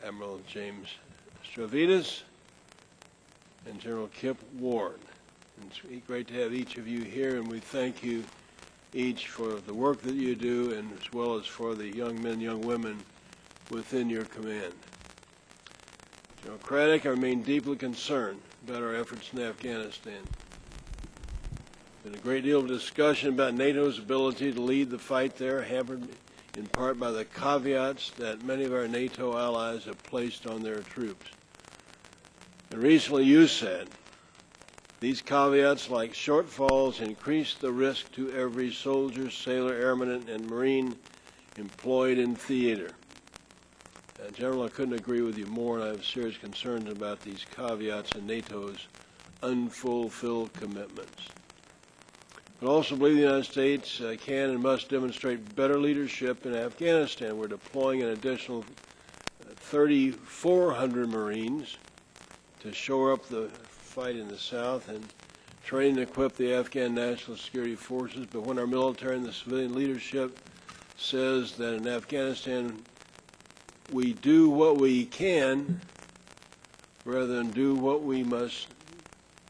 Admiral James Stavridis, and General Kip Ward. It's great to have each of you here, and we thank you each for the work that you do, and as well as for the young men, young women within your command. General Craddock, I remain deeply concerned about our efforts in Afghanistan. There's been a great deal of discussion about NATO's ability to lead the fight there, hampered in part by the caveats that many of our NATO allies have placed on their troops. And recently you said, these caveats, like shortfalls, increase the risk to every soldier, sailor, airman, and Marine employed in theater. General, I couldn't agree with you more, and I have serious concerns about these caveats in NATO's unfulfilled commitments. But also believe the United States can and must demonstrate better leadership in Afghanistan. We're deploying an additional 3,400 Marines to shore up the fight in the South and train and equip the Afghan National Security Forces. But when our military and the civilian leadership says that in Afghanistan we do what we can rather than do what we must,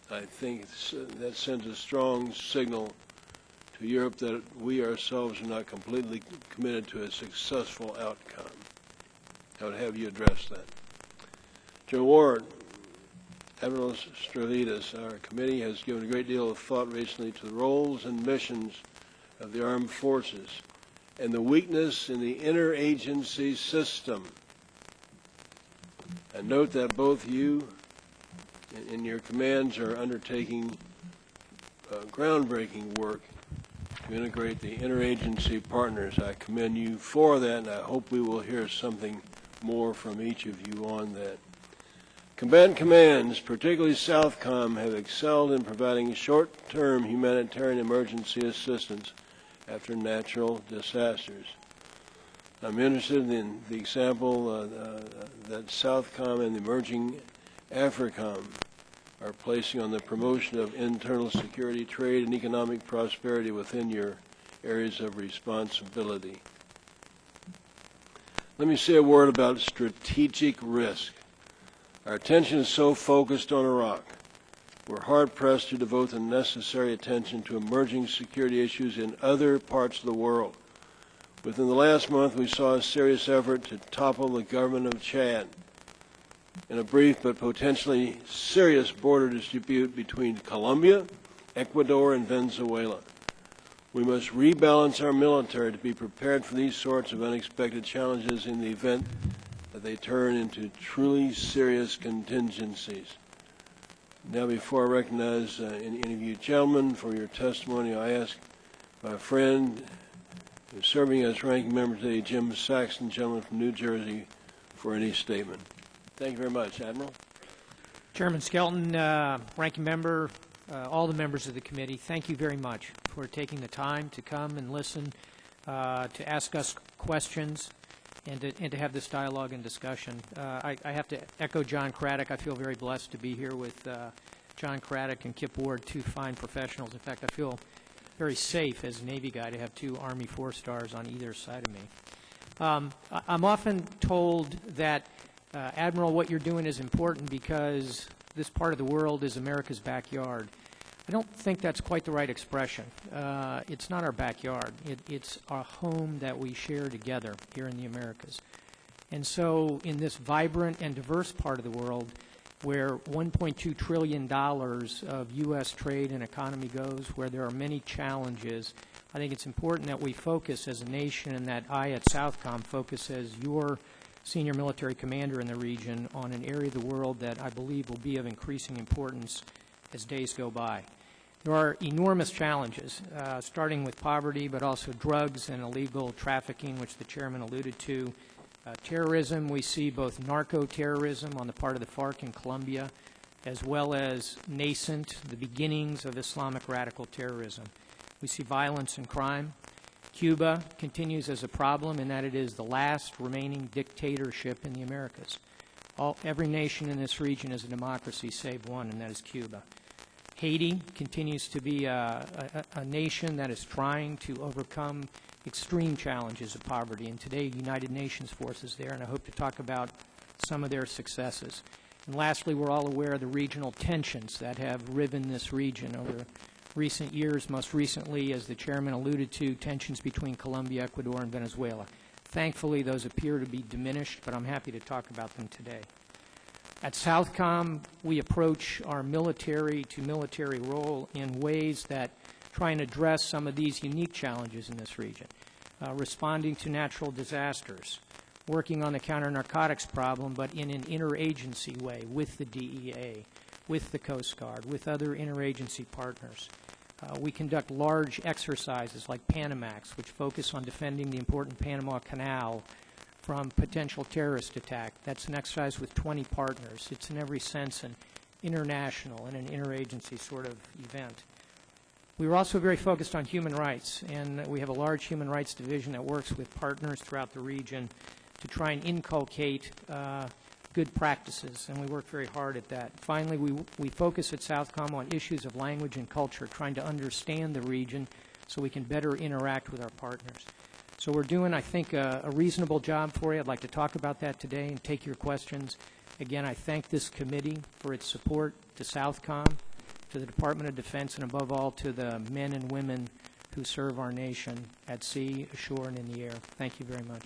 I think that sends a strong signal to Europe that we ourselves are not completely committed to a successful outcome. I would have you address that. General Ward, Admiral Stavridis, our committee has given a great deal of thought recently to the roles and missions of the armed forces and the weakness in the interagency system. And note that both you and your commands are undertaking groundbreaking work to integrate the interagency partners. I commend you for that, and I hope we will hear something more from each of you on that. Combatant commands, particularly SOUTHCOM, have excelled in providing short-term humanitarian emergency assistance after natural disasters. I'm interested in the example that SOUTHCOM and the emerging AFRICOM are placing on the promotion of internal security, trade, and economic prosperity within your areas of responsibility. Let me say a word about strategic risk. Our attention is so focused on Iraq. We're hard-pressed to devote the necessary attention to emerging security issues in other parts of the world. Within the last month, we saw a serious effort to topple the government of Chad in a brief but potentially serious border dispute between Colombia, Ecuador, and Venezuela. We must rebalance our military to be prepared for these sorts of unexpected challenges in the event that they turn into truly serious contingencies. Now, before I recognize any of you gentlemen for your testimony, I ask my friend who's serving as ranking member today, Jim Saxton, gentleman from New Jersey, for any statement. Thank you very much, Admiral. Chairman Skelton, ranking member, all the members of the committee, thank you very much for taking the time to come and listen, to ask us questions, and to have this dialogue and discussion. I have to echo John Craddock. I feel very blessed to be here with John Craddock and Kip Ward, two fine professionals. In fact, I feel very safe as a Navy guy to have two Army 4-stars on either side of me. I'm often told that, Admiral, what you're doing is important because this part of the world is America's backyard. I don't think that's quite the right expression. It's not our backyard. It's our home that we share together here in the Americas. And so in this vibrant and diverse part of the world where $1.2 trillion of U.S. trade and economy goes, where there are many challenges, I think it's important that we focus as a nation and that I at SOUTHCOM focus as your senior military commander in the region on an area of the world that I believe will be of increasing importance as days go by. There are enormous challenges, starting with poverty, but also drugs and illegal trafficking, which the chairman alluded to. Terrorism, we see both narco-terrorism on the part of the FARC in Colombia, as well as nascent, the beginnings of Islamic radical terrorism. We see violence and crime. Cuba continues as a problem in that it is the last remaining dictatorship in the Americas. Every nation in this region is a democracy save one, and that is Cuba. Haiti continues to be a nation that is trying to overcome extreme challenges of poverty, and today United Nations forces there, and I hope to talk about some of their successes. And lastly, we're all aware of the regional tensions that have riven this region over recent years, most recently, as the chairman alluded to, tensions between Colombia, Ecuador, and Venezuela. Thankfully, those appear to be diminished, but I'm happy to talk about them today. At SOUTHCOM, we approach our military-to-military role in ways that try and address some of these unique challenges in this region, responding to natural disasters, working on the counter-narcotics problem, but in an interagency way with the DEA, with the Coast Guard, with other interagency partners. We conduct large exercises like Panamax, which focus on defending the important Panama Canal from potential terrorist attack. That's an exercise with 20 partners. It's in every sense an international and an interagency sort of event. We were also very focused on human rights, and we have a large human rights division that works with partners throughout the region to try and inculcate good practices, and we work very hard at that. Finally, we focus at SOUTHCOM on issues of language and culture, trying to understand the region so we can better interact with our partners. So we're doing, I think, a reasonable job for you. I'd like to talk about that today and take your questions. Again, I thank this committee for its support to SOUTHCOM, to the Department of Defense, and above all to the men and women who serve our nation at sea, ashore, and in the air. Thank you very much.